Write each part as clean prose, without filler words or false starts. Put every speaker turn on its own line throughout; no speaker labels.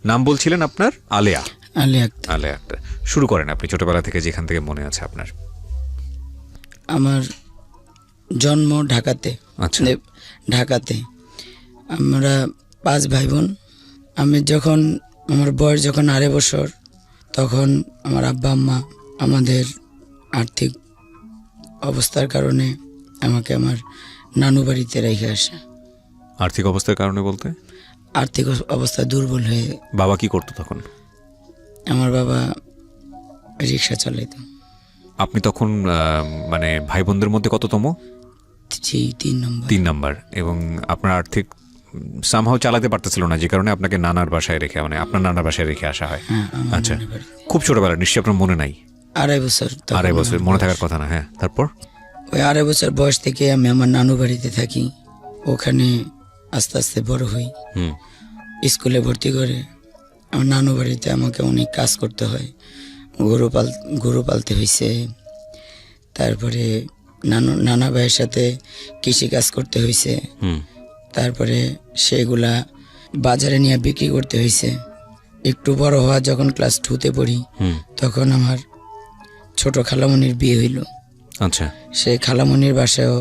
নাম বলছিলেন আপনার? আলেয়া।
আলিয়া আক্তার।
আলেয়া আক্তার। শুরু করেন আপনি ছোটবেলা থেকে, যেখান থেকে মনে আছে আপনার।
আমার জন্ম ঢাকাতে।
আচ্ছা।
ঢাকাতে আমরা 5 ভাই বোন। আমি যখন আমার বয়স যখন 2.5 বছর, তখন আমার আব্বা আম্মা আমাদের আর্থিক অবস্থার কারণে আমাকে আমার নানু বাড়িতে রেখে আসে।
আর্থিক অবস্থার কারণে বলতে?
আর্থিক অবস্থা দুর্বল হয়ে।
বাবা কি করতো তখন?
আমার বাবা রিক্সা চালাইতো।
আপনি তখন মানে ভাই বোনদের মধ্যে কততম?
3 নম্বর।
3 নাম্বার। এবং আপনার আর্থিক সামহাও চালাতে পারতেছিল না, যে কারণে আপনাকে নানার বাসায় রেখে, মানে আপনার নানার বাসায় রেখে আসা হয়। আচ্ছা, খুব ছোটবেলা, নিশ্চয়ই আপনার মনে নাই?
2.5 বছর।
2.5 বছর মনে থাকার কথা না? হ্যাঁ, তারপর?
ওই 2.5 বছর বয়স থেকে আমি আমার নানু বাড়িতে থাকি। ওখানে আস্তে আস্তে বড় হই। স্কুলে ভর্তি করে আমার নানু বাড়িতে আমাকে অনেক কাজ করতে হয়। গরু পালতে হয়েছে। তারপরে নানা ভাইয়ের সাথে কৃষি কাজ করতে হয়েছে। তারপরে সেগুলা বাজারে নিয়ে বিক্রি করতে হয়েছে। একটু বড় হওয়া যখন ক্লাস 2তে পড়ি, তখন আমার ছোট খালামণির বিয়ে হইল।
আচ্ছা।
সেই খালামণির বাসায়ও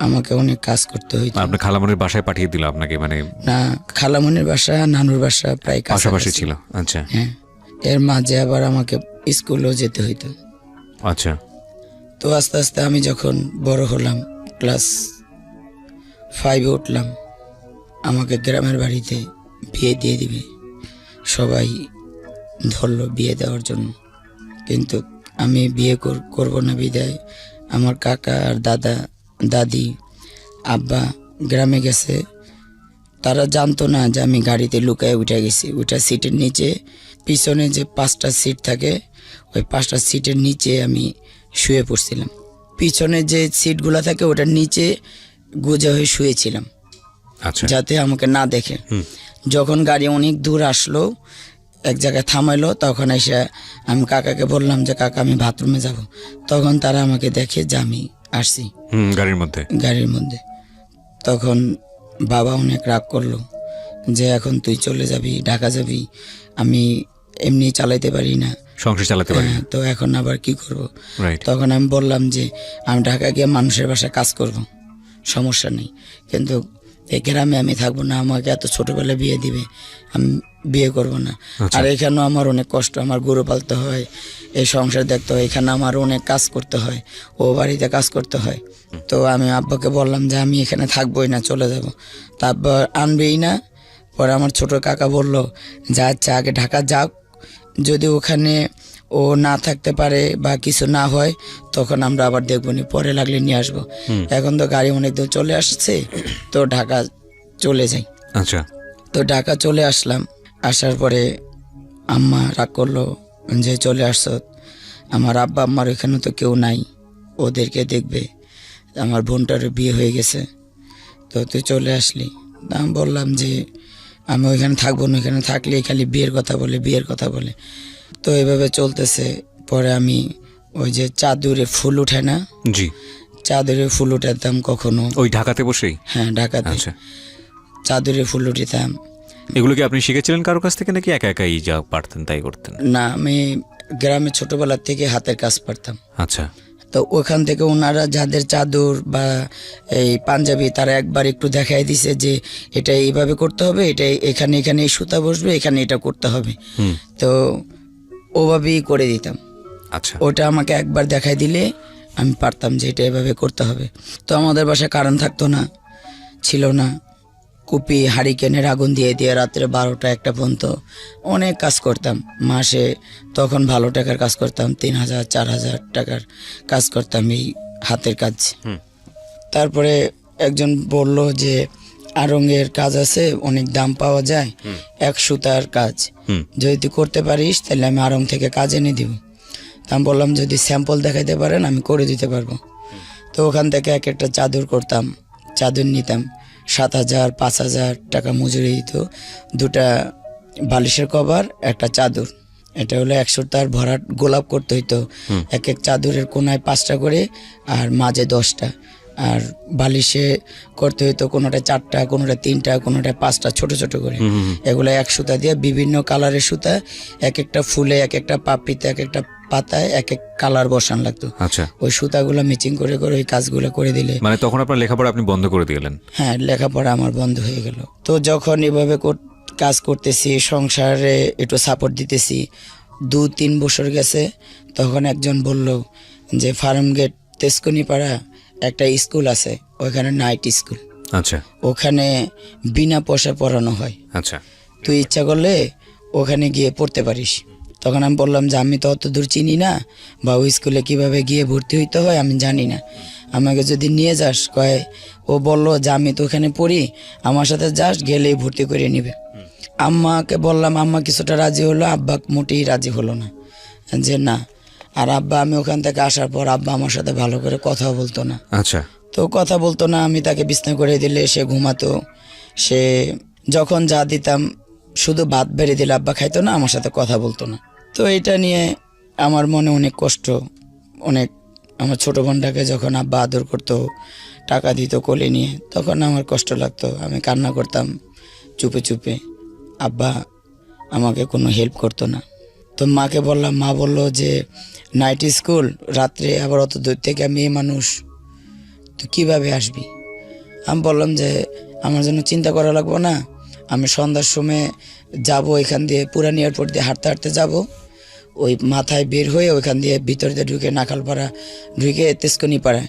আমাকে অনেক কাজ করতে হইতো।
আপনার খালামণির বাসায় পাঠিয়ে দিল আপনাকে? মানে
না, খালামণির বাসা নানুর বাসা প্রায়
পাশাপাশি ছিল। আচ্ছা।
হ্যাঁ, এর মাঝে আবার আমাকে স্কুলেও যেতে হইতো।
আচ্ছা।
তো আস্তে আস্তে আমি যখন বড় হলাম, ক্লাস 5-এ উঠলাম, আমাকে গ্রামের বাড়িতে বিয়ে দিয়ে দিবে সবাই ধরলো বিয়ে দেওয়ার জন্য। কিন্তু আমি বিয়ে করব না বিদায় আমার কাকা আর দাদি আব্বা গ্রামে গেছে। তারা জানতো না যে আমি গাড়িতে লুকায় উঠে গেছি। ওইটা সিটের নিচে, পিছনে যে 5টা সিট থাকে, ওই 5টা সিটের নিচে আমি শুয়ে পড়ছিলাম। পিছনে যে সিটগুলো থাকে ওটার নিচে গোজা হয়ে শুয়েছিলাম।
আচ্ছা।
যাতে আমাকে না দেখে। যখন গাড়ি অনেক দূর আসলো, এক জায়গায় থামাইলো, তখন এসে আমি কাকাকে বললাম যে কাকা আমি বাথরুমে যাব। তখন তারা আমাকে দেখে যে আমি আসছি গাড়ির মধ্যে। তখন বাবা অনেক রাগ করলো যে এখন তুই চলে যাবি, ঢাকা যাবি, আমি এমনি চালাইতে পারি না,
সংসার চালাতে পারি না,
তো এখন আবার কি করব। তখন আমি বললাম যে আমি ঢাকা গিয়ে মানুষের বাসায় কাজ করব, সমস্যা নেই, কিন্তু এই গ্রামে আমি থাকবো না। আমাকে এত ছোটবেলায় বিয়ে দিবে, আমি বিয়ে করব না। আর এখানেও আমার অনেক কষ্ট, আমার গরু পালতে হয়, এই সংসার দেখতে হয়, এখানে আমার অনেক কাজ করতে হয়, ও বাড়িতে কাজ করতে হয়। তো আমি আব্বাকে বললাম যে আমি এখানে থাকবোই না, চলে যাব। তারপর আনবেই না। পরে আমার ছোট কাকা বলল যে আচ্ছা আগে ঢাকা যাক, যদি ওখানে ও না থাকতে পারে বা কিছু না হয় তখন আমরা আবার দেখবো নি, পরে লাগলে নিয়ে আসবো। এখন তো গাড়ি অনেক দূর চলে আসছে, তো ঢাকা চলে যাই।
আচ্ছা।
তো ঢাকা চলে আসলাম। আসার পরে আম্মা রাগ করলো যে চলে আসছ, আমার আব্বা আম্মার ওইখানে তো কেউ নাই, ওদেরকে দেখবে, আমার বোনটারও বিয়ে হয়ে গেছে, তো তুই চলে আসলি। আমি বললাম যে আমি ওইখানে থাকবো না, ওইখানে থাকলে খালি বিয়ের কথা বলে। তো এইভাবে চলতেছে। পরে আমি ওই যে চাদরে ফুল উঠে না,
জি,
চাদরে ফুল উঠাতাম কখনো,
ওই ঢাকাতে বসেই?
হ্যাঁ, ঢাকাতে।
আচ্ছা।
চাদরে ফুল উঠিতাম।
এগুলো কি আপনি শিখেছিলেন কারোর কাছ থেকে, নাকি একা একাই যা পারতেন তাই করতেন?
না, আমি গ্রামে ছোটবেলা থেকে হাতের কাজ পারতাম।
আচ্ছা।
তো ওখান থেকে ওনারা যাদের চাদর বা এই পাঞ্জাবি, তারা একবার একটু দেখাই দিছে যে এটা এইভাবে করতে হবে, এটা এখানে এই সুতা বসবে, এখানে এটা করতে হবে। তো ওভাবেই করে দিতাম।
আচ্ছা।
ওটা আমাকে একবার দেখাই দিলে আমি পারতাম যে এটা এভাবে করতে হবে। তো আমাদের বাসায় কারেন্ট থাকতো না, ছিল না। কুপি হারিকেনের আগুন দিয়ে রাত্রে 12টা-1টা পর্যন্ত অনেক কাজ করতাম। মাসে তখন ভালো টাকার কাজ করতাম, 3,000-4,000 টাকার কাজ করতাম এই হাতের কাজ। তারপরে একজন বলল যে আড়ঙের কাজ আছে, অনেক দাম পাওয়া যায়, 1 সুতার কাজ, যদি তুই করতে পারিস তাহলে আমি আড়ং থেকে কাজ এনে দিব। তা আমি বললাম যদি স্যাম্পল দেখাইতে পারেন আমি করে দিতে পারবো। তো ওখান থেকে এক একটা চাদর করতাম, চাদর নিতাম, 7,000-5,000 টাকা মজুরি দিত। 2টা বালিশের কভার, একটা চাদর, এটা হলো 1 সুতার ভরাট গোলাপ করতে হইতো। এক চাদরের কোনায় 5টা করে আর মাঝে 10টা, আর বালিশে করতে হইতো কোনোটা 4টা, কোনোটা 3টা, কোনোটা 5টা, ছোট ছোট করে। এগুলো এক সুতা দিয়ে বিভিন্ন কালারের সুতা, এক একটা ফুলে, এক একটা পাপড়িতে, এক একটা পাতায় এক এক কালার বসান লাগতো।
আচ্ছা,
ওই সুতাগুলো ম্যাচিং করে করে ওই কাজগুলো করে দিলে
মানে তখন আপনার লেখাপড়া আপনি বন্ধ করে দিলেন?
হ্যাঁ, লেখাপড়া আমার বন্ধ হয়ে গেল। তো যখন এভাবে কাজ করতেছি, সংসারে একটু সাপোর্ট দিতেছি, 2-3 বছর গেছে, তখন একজন বলল যে ফার্ম গেট তেজকুনিপাড়া একটা স্কুল আছে, ওইখানে নাইট স্কুল,
আচ্ছা
ওখানে বিনা পয়সায় পড়ানো হয়,
আচ্ছা,
তুই ইচ্ছা করলে ওখানে গিয়ে পড়তে পারিস। তখন আমি বললাম যে আমি তো অত দূর চিনি না, বা ওই স্কুলে কীভাবে গিয়ে ভর্তি হইতে হয় আমি জানি না, আমাকে যদি নিয়ে যাস। কয়, ও বললো যে আমি তো ওখানে পড়ি, আমার সাথে যাস, গেলেই ভর্তি করে নিবে। আম্মাকে বললাম, আম্মা কিছুটা রাজি হলো, আব্বা মোটেই রাজি হলো না, যে না। আর আব্বা, আমি ওখান থেকে আসার পর আব্বা আমার সাথে ভালো করে কথা বলতো না।
আচ্ছা,
তো কথা বলতো না, আমি তাকে বিছনা করে দিলে সে ঘুমাতো, সে যখন যা দিতাম শুধু ভাত বেড়ে দিলে আব্বা খাইতো না, আমার সাথে কথা বলতো না। তো এটা নিয়ে আমার মনে অনেক কষ্ট, অনেক। আমার ছোটো বোনটাকে যখন আব্বা আদর করতো, টাকা দিত কোলে নিয়ে, তখন আমার কষ্ট লাগতো, আমি কান্না করতাম চুপে চুপে। আব্বা আমাকে কোনো হেল্প করতো না। তো মাকে বললাম, মা বললো যে নাইট স্কুল, রাত্রে আবার অত দূর থেকে, মেয়ে মানুষ, তুই কীভাবে আসবি? আমি বললাম যে আমার জন্য চিন্তা করা লাগবো না, আমি সন্ধ্যার সময় যাব, এখান দিয়ে পুরান এয়ারপোর্ট দিয়ে হাঁটতে হাঁটতে যাব, ওই মাথায় বের হয়ে ওইখান দিয়ে ভিতর দিয়ে ঢুকে নাখালপাড়া ঢুকে তেজকুনিপাড়ায়,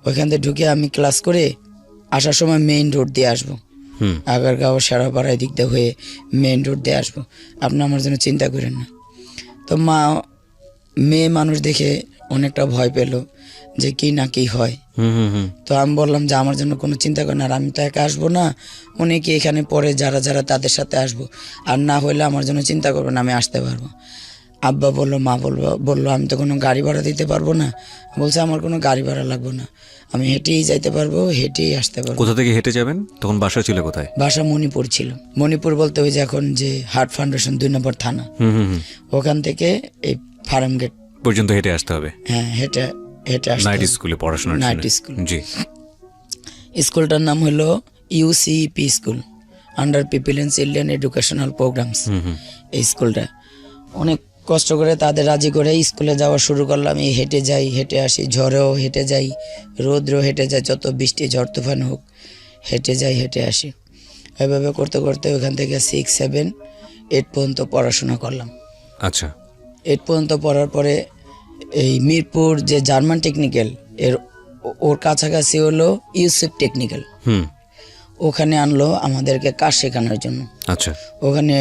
ওইখান দিয়ে ঢুকে আমি ক্লাস করে আসার সময় মেইন রোড দিয়ে আসবো, আগারগাঁও শেরাপাড়ায় দিক দিয়ে হয়ে মেইন রোড দিয়ে আসবো, আপনি আমার জন্য চিন্তা করেন না। তো মা মেয়ে মানুষ দেখে অনেকটা ভয় পেল যে কি না কি হয়। তো আমি বললাম যে আমার জন্য কোনো চিন্তা করেন, আর আমি তো একা আসবো না, অনেকে এখানে পড়ে যারা যারা, তাদের সাথে আসবো, আর না হইলে আমার জন্য চিন্তা করবেন, আমি আসতে পারবো। আব্বা বললো, মা বললো আমি তো কোনো গাড়ি ভাড়া দিতে পারবো না। বলছে আমার কোনো গাড়ি ভাড়া লাগবে না, আমি হেঁটেই যাইতে পারবো, হেঁটেই আসতে পারবো।
কোথা থেকে হেঁটে যাবেন? তখন বাসা ছিল কোথায়?
বাসা মণিপুর ছিল। মণিপুর বলতে ওই যে এখন যে হার্ট ফাউন্ডেশন 2 নম্বর থানা, ওখান থেকে এই ফার্ম গেট
পর্যন্ত হেঁটে আসতে হবে।
হ্যাঁ, হেঁটে হেঁটে আসতে
নাইট
হবে।
স্কুলে পড়াশোনা?
Night school.
জি।
স্কুলটার নাম হলো UCP school, under people and children educational programs. এই স্কুলটা অনেক কষ্ট করে তাদের রাজি করে স্কুলে যাওয়া শুরু করলাম। এই হেঁটে যাই, হেঁটে আসি, ঝড়েও হেঁটে যাই, রৌদ্রেও হেঁটে যাই, যত বৃষ্টি ঝড় তুফান হোক হেঁটে যাই, হেঁটে আসি। এভাবে করতে করতে ওখান থেকে 6, 7, 8 পর্যন্ত পড়াশোনা করলাম।
আচ্ছা।
8 পর্যন্ত পড়ার পরে এই মিরপুর যে জার্মান টেকনিক্যাল, ওর কাছাকাছি হলো ইউসেফ টেকনিক্যাল, ওখানে আনলো আমাদেরকে কাজ শেখানোর জন্য।
আচ্ছা।
ওখানে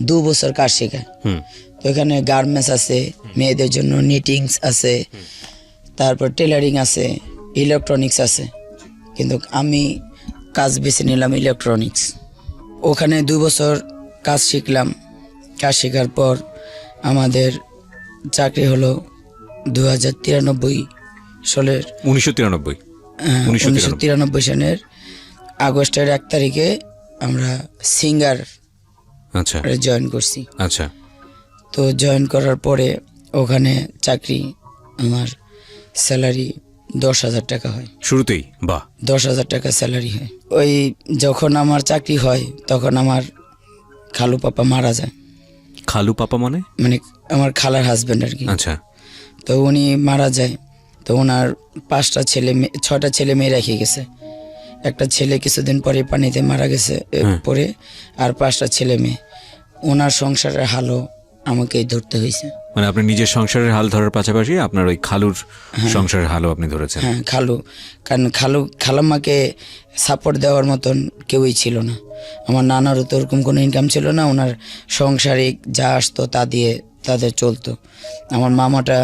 2 বছর কাজ শেখায়। তো এখানে গার্মেন্টস আছে, মেয়েদের জন্য নিটিংস আছে, তারপর টেলারিং আছে, ইলেকট্রনিক্স আছে, কিন্তু আমি কাজ বেছে নিলাম ইলেকট্রনিক্স। ওখানে 2 বছর কাজ শিখলাম। কাজ শেখার পর আমাদের চাকরি হলো 2093 সালের 1993 সালের আগস্টের 1 তারিখে আমরা সিঙ্গার
আচ্ছা
জয়েন করছি।
আচ্ছা।
তো জয়েন করার পরে ওখানে চাকরি, আমার স্যালারি 10,000 টাকা হয়
শুরুতেই। বাহ।
10,000 টাকা স্যালারি হয়। ওই যখন আমার চাকরি হয় তখন আমার খালু পাপা মারা যায়।
খালু পাপা মানে?
মানে আমার খালার হাজব্যান্ড আর কি।
আচ্ছা।
তো উনি মারা যায়। তো ওনার 6টা ছেলে মেয়ে রেখে গেছে। একটা ছেলে কিছুদিন পরে পানিতে মারা গেছে পরে, আর 5টা ছেলে মেয়ে। ওনার সংসারের হালও আমাকেই ধরতে হয়েছে।
মানে আপনি নিজের সংসারের হাল ধরার পাশাপাশি আপনার ওই খালুর সংসারের হালও আপনি ধরেছেন?
হ্যাঁ, কারণ খালাম্মাকে সাপোর্ট দেওয়ার মতন কেউই ছিল না। আমার নানারও তো ওরকম কোনো ইনকাম ছিল না, ওনার সংসারিক যা আসতো তা দিয়ে তাদের চলতো। আমার মামাটা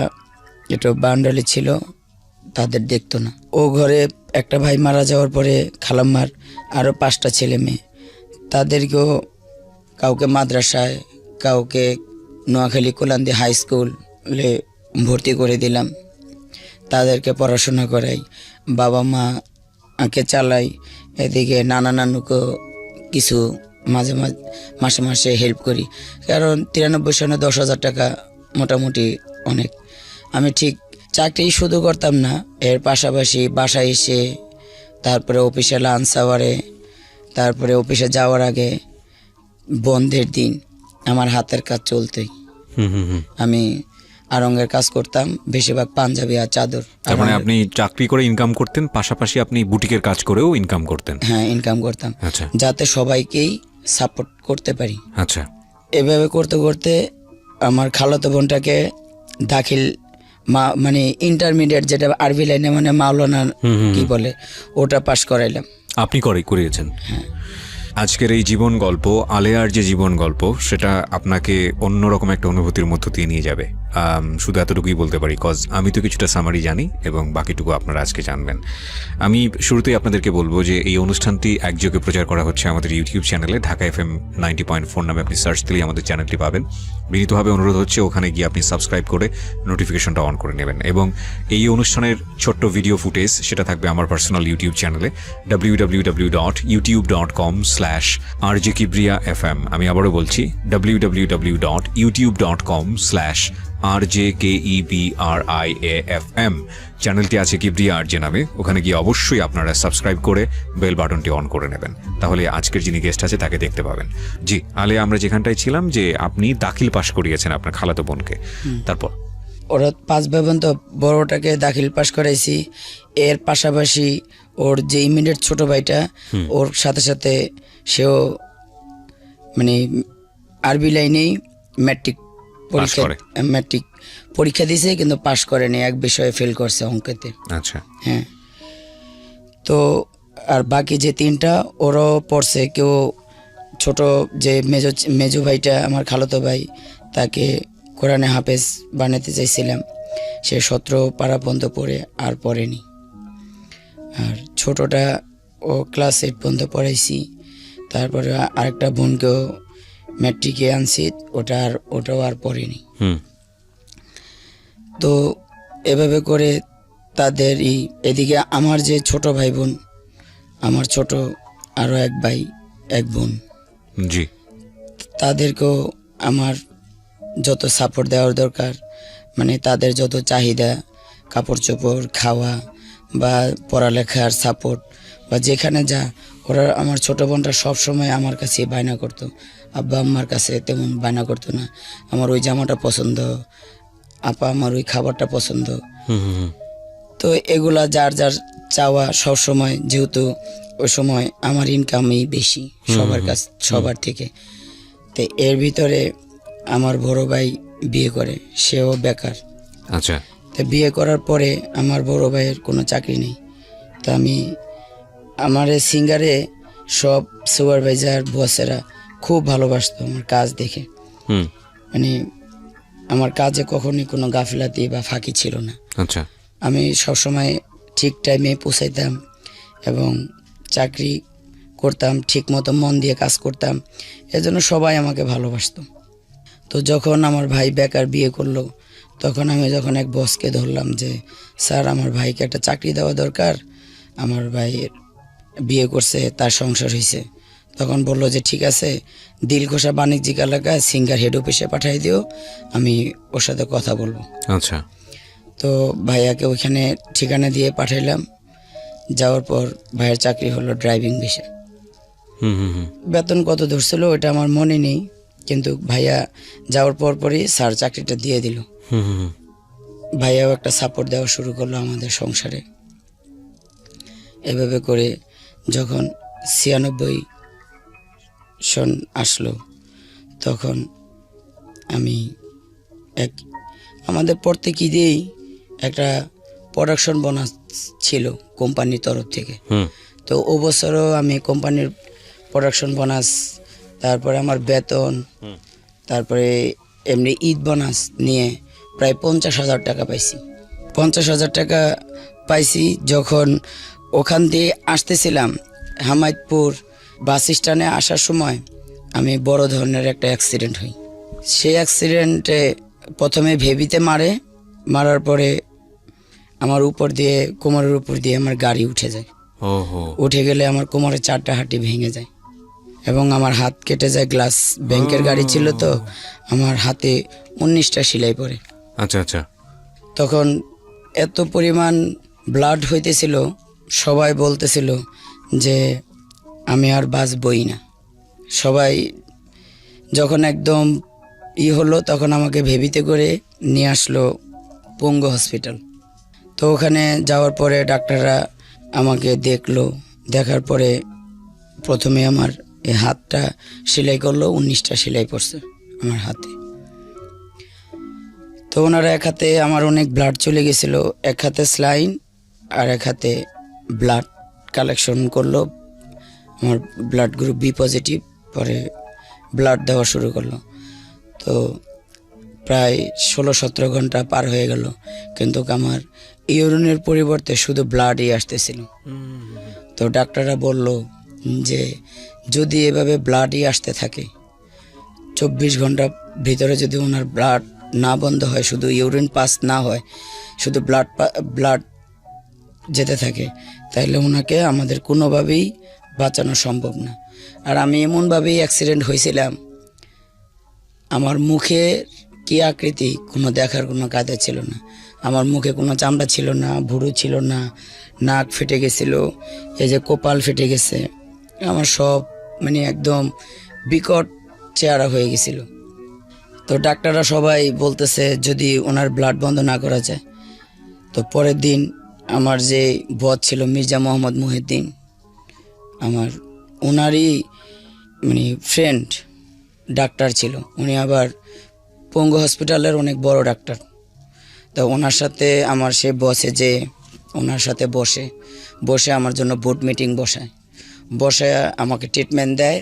একটু বান্ডালি ছিল, তাদের দেখতো না। ও ঘরে একটা ভাই মারা যাওয়ার পরে খালাম্মার আরও 5টা ছেলে মেয়ে, তাদেরকেও কাউকে মাদ্রাসায়, কাউকে নোয়াখালী কোলান্দি হাই স্কুলে ভর্তি করে দিলাম। তাদেরকে পড়াশোনা করাই, বাবা মাকে চালাই, এদিকে নানা নানুকেও কিছু মাঝে মাসে হেল্প করি। কারণ 93 সালে 10,000 টাকা মোটামুটি অনেক। আমি ঠিক চাকরি শুধু করতাম না, এর পাশাপাশি বাসায় এসে তারপরে অফিসে লাঞ্চ আওয়ারে, তারপরে অফিসে যাওয়ার আগে, বন্ধের দিন আমার হাতের কাজ চলতোই। আমি আড়ঙ্গের কাজ করতাম, বেশিরভাগ পাঞ্জাবি আর চাদর।
তার মানে আপনি চাকরি করে ইনকাম করতেন, পাশাপাশি আপনি বুটিকের কাজ করেও ইনকাম করতেন?
হ্যাঁ, ইনকাম করতাম,
আচ্ছা
যাতে সবাইকেই সাপোর্ট করতে পারি।
আচ্ছা।
এভাবে করতে করতে আমার খালাতো বোনটাকে দাখিল মানে ইন্টারমিডিয়েট, যেটা আরবি লাইনে মানে মাওলানা কি বলে, ওটা পাশ করাইলাম।
আপনি করিয়েছেন। আজকের এই জীবন গল্প, আলেয়ার যে জীবন গল্প, সেটা আপনাকে অন্যরকম একটা অনুভূতির মধ্য দিয়ে নিয়ে যাবে। শুধু এতটুকুই বলতে পারি, কজ আমি তো কিছুটা সামারি জানি এবং বাকিটুকু আপনারা আজকে জানবেন। আমি শুরুতেই আপনাদেরকে বলবো যে এই অনুষ্ঠানটি একযোগে প্রচার করা হচ্ছে আমাদের ইউটিউব চ্যানেলে, ঢাকা FM 90.4 নামে আপনি সার্চ দিলেই আমাদের চ্যানেলটি পাবেন। বিনীতভাবে অনুরোধ হচ্ছে ওখানে গিয়ে আপনি সাবস্ক্রাইব করে নোটিফিকেশনটা অন করে নেবেন। এবং এই অনুষ্ঠানের ছোট্ট ভিডিও ফুটেজ সেটা থাকবে আমার পার্সোনাল ইউটিউব চ্যানেলে www.youtube.com/rjkibriafm। আমি আবারও বলছি www.youtube.com/rjkibriafm। চ্যানেলটি আছে কিবরিয়া আরজে নামে, ওখানে গিয়ে অবশ্যই আপনারা সাবস্ক্রাইব করে বেল বাটনটি অন করে নেবেন, তাহলে আজকের যিনি গেস্ট আছে তাকে দেখতে পাবেন। জি আলে, আমরা যেখানটায় ছিলাম যে আপনি দাখিল পাশ করিয়েছেন আপনার খালাতো বোনকে, তারপর?
ওরা 5 ভাই বোন, তো বড়টাকে দাখিল পাশ করাইছি, এর পাশাপাশি ওর যে ইমিডিয়েট ছোট ভাইটা, ওর সাথে সাথে সেও মানে আরবি লাইনেই ম্যাট্রিক পরীক্ষা দিয়েছে, কিন্তু পাশ করেনি, এক বিষয়ে ফেল করছে, অঙ্কেতে।
আচ্ছা।
হ্যাঁ, তো আর বাকি যে 3টা ওরাও পড়ছে। কেউ ছোট যে মেজো ভাইটা আমার খালাতো ভাই, তাকে কোরআনে হাফেজ বানাতে চাইছিলাম, সে 17 পারা পর্যন্ত পড়ে আর পড়েনি। আর ছোটটা ও ক্লাস 8 পর্যন্ত পড়াইছি। তারপরে আরেকটা বোনকেও ম্যাট্রিকে আনছি, ওটাও আর পড়েনি। তো এভাবে করে তাদের এদিকে আমার যে ছোট ভাই বোন, আমার ছোট আরও এক ভাই এক বোন,
জি,
তাদেরকেও আমার যত সাপোর্ট দেওয়ার দরকার, মানে তাদের যত চাহিদা, কাপড় চোপড়, খাওয়া বা পড়ালেখার সাপোর্ট বা যেখানে যা, ওরা আমার ছোটো বোনটা সবসময় আমার কাছে বায়না করতো, আব্বা আম্মার কাছে তেমন বায়না করতো না। আমার ওই জামাটা পছন্দ, আপা আমার ওই খাবারটা পছন্দ। তো এগুলা যার যার চাওয়া সবসময়, যেহেতু ওই সময় আমার ইনকামই বেশি সবার থেকে। তো এর ভিতরে আমার বড় ভাই বিয়ে করে, সেও বেকার।
আচ্ছা।
তো বিয়ে করার পরে আমার বড় ভাইয়ের কোনো চাকরি নেই। তো আমার সিঙ্গারে সব সুপারভাইজার বসেরা খুব ভালোবাসতো আমার কাজ দেখে। মানে আমার কাজে কখনোই কোনো গাফিলাতি বা ফাঁকি ছিল না।
আচ্ছা।
আমি সবসময় ঠিক টাইমে পৌঁছাইতাম এবং চাকরি করতাম, ঠিক মতো মন দিয়ে কাজ করতাম, এজন্য সবাই আমাকে ভালোবাসতো। তো যখন আমার ভাই বেকার বিয়ে করলো, তখন আমি যখন এক বসকে ধরলাম যে স্যার, আমার ভাইকে একটা চাকরি দেওয়া দরকার, আমার ভাইয়ের বিয়ে করছে, তার সংসার হয়েছে, তখন বললো যে ঠিক আছে, দিলখোসা বাণিজ্যিক এলাকায় সিঙ্গার হেড অফিসে পাঠিয়ে দিও, আমি ওর সাথে কথা বলবো।
আচ্ছা।
তো ভাইয়াকে ওইখানে ঠিকানা দিয়ে পাঠাইলাম। যাওয়ার পর ভাইয়ের চাকরি হলো ড্রাইভিং বিষয়ে। বেতন কত ধরছিল ওটা আমার মনে নেই, কিন্তু ভাইয়া যাওয়ার পরই স্যার চাকরিটা দিয়ে দিল। ভাইয়াও একটা সাপোর্ট দেওয়া শুরু করলো আমাদের সংসারে। এভাবে করে যখন 96 সন আসলো, তখন আমি আমাদের প্রত্যেক ঈদেই একটা প্রোডাকশন বোনাস ছিল কোম্পানির তরফ থেকে। তো ও বছরও আমি কোম্পানির প্রোডাকশন বোনাস, তারপরে আমার বেতন, তারপরে এমনি ঈদ বোনাস নিয়ে প্রায় 50,000 টাকা পাইছি। 50,000 টাকা পাইছি। যখন ওখান দিয়ে আসতেছিলাম হামায়তপুর বাস স্ট্যান্ডে আসার সময় আমি বড় ধরনের একটা অ্যাক্সিডেন্ট হই। সেই অ্যাক্সিডেন্টে প্রথমে ভেবিতে মারার পরে আমার উপর দিয়ে, কোমরের উপর দিয়ে আমার গাড়ি উঠে যায়। উঠে গেলে আমার কোমরের 4টা হাঁটি ভেঙে যায় এবং আমার হাত কেটে যায়। গ্লাস ব্যাংকের গাড়ি ছিল, তো আমার হাতে 19টা সেলাই পড়ে।
আচ্ছা আচ্ছা।
তখন এত পরিমাণ ব্লাড হইতেছিল সবাই বলতেছিল যে আমি আর বাঁচবই না। সবাই যখন একদম হলো তখন আমাকে ভেবিতে করে নিয়ে আসলো পঙ্গু হসপিটাল। তো ওখানে যাওয়ার পরে ডাক্তাররা আমাকে দেখলো, দেখার পরে প্রথমে আমার এই হাতটা সেলাই করলো, 19টা সেলাই পড়ছে আমার হাতে। তো ওনারা এক হাতে আমার অনেক ব্লাড চলে গেছিলো, এক হাতে স্লাইন আর এক হাতে ব্লাড কালেকশন করলো। আমার ব্লাড গ্রুপ বি পজিটিভ, পরে ব্লাড দেওয়া শুরু করলো। তো প্রায় 16-17 ঘন্টা পার হয়ে গেল, কিন্তু আমার ইউরিনের পরিবর্তে শুধু ব্লাডই আসতেছিল। তো ডাক্তাররা বলল যে যদি এভাবে ব্লাডই আসতে থাকে, 24 ঘন্টা ভিতরে যদি ওনার ব্লাড না বন্ধ হয়, শুধু ইউরিন পাস না হয়, শুধু ব্লাড যেতে থাকে, তাহলে ওনাকে আমাদের কোনোভাবেই বাঁচানো সম্ভব না। আর আমি এমনভাবেই অ্যাক্সিডেন্ট হয়েছিলাম, আমার মুখে কি আকৃতি কোনো দেখার কোনো কায়দা ছিল না। আমার মুখে কোনো চামড়া ছিল না, ভুরু ছিল না, নাক ফেটে গেছিল, এই যে কপাল ফেটে গেছে, আমার সব মানে একদম বিকট চেহারা হয়ে গেছিল। তো ডাক্তাররা সবাই বলতেছে যদি ওনার ব্লাড বন্ধ না করা যায়। তো পরের দিন আমার যে বস ছিল মির্জা মোহাম্মদ মুহিউদ্দিন, আমার ওনারই মানে ফ্রেন্ড ডাক্তার ছিল, উনি আবার পঙ্গু হসপিটালের অনেক বড় ডাক্তার। তো ওনার সাথে আমার সে বসে যে ওনার সাথে বসে আমার জন্য বোর্ড মিটিং বসে আমাকে ট্রিটমেন্ট দেয়।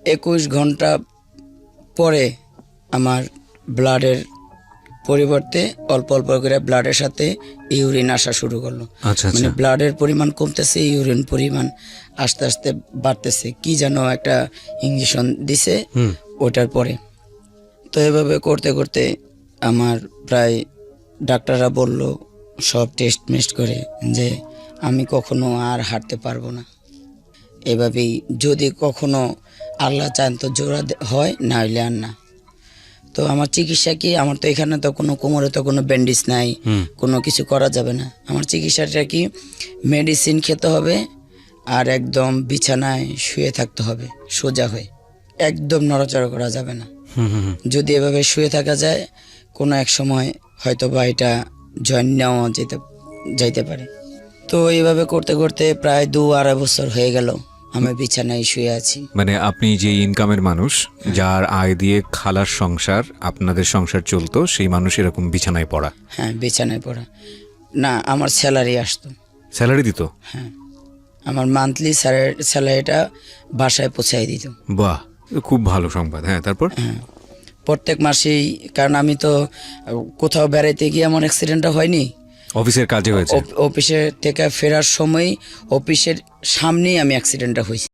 21 ঘন্টা পরে আমার ব্লাডের পরিবর্তে অল্প অল্প করে ব্লাডের সাথে ইউরিন আসা শুরু করলো।
আচ্ছা
মানে ব্লাডের পরিমাণ কমতেছে, ইউরিন পরিমাণ আস্তে আস্তে বাড়তেছে। কি যেন একটা ইঞ্জেকশন দিছে ওটার পরে। তো এভাবে করতে করতে আমার প্রায় ডাক্তাররা বলল সব টেস্ট করে যে আমি কখনো আর হাঁটতে পারবো না। এভাবেই যদি কখনো আল্লাহ চান তো জোড়া হয়, না হইলে আর না। তো আমার চিকিৎসা কি, আমার তো এখানে তো কোনো কোমরে তো কোনো ব্যান্ডেজ নাই, কোনো কিছু করা যাবে না। আমার চিকিৎসাটা কি মেডিসিন খেতে হবে আর একদম বিছানায় শুয়ে থাকতে হবে সোজা হয়ে, একদম নড়াচড়া করা যাবে না। যদি এভাবে শুয়ে থাকা যায় কোনো এক সময় হয়তো বা এটা জয়েন নেওয়া যাইতে পারে। তো এইভাবে করতে করতে প্রায় 2-2.5 বছর হয়ে গেল আমি বিছানায় শুয়ে আছি।
মানে আপনি যে ইনকামের মানুষ, যার আয় দিয়ে খালার সংসার, আপনাদের সংসার চলতো, সেই মানুষ এরকম বিছানায় পড়া?
হ্যাঁ, বিছানায় পড়া না, আমার স্যালারি আসতো।
স্যালারি দিত?
হ্যাঁ, আমার মান্থলি স্যালারিটা বাসায় পৌঁছাই দিত।
বাহ, খুব ভালো সংবাদ। হ্যাঁ, তারপর?
হ্যাঁ, প্রত্যেক মাসেই, কারণ আমি তো কোথাও বেড়াইতে গিয়ে আমার অ্যাক্সিডেন্টটা হয়নি,
অফিসের কাজে হয়েছে।
অফিসে থেকে ফেরার সময় অফিসের সামনেই আমি অ্যাক্সিডেন্টটা হয়েছি।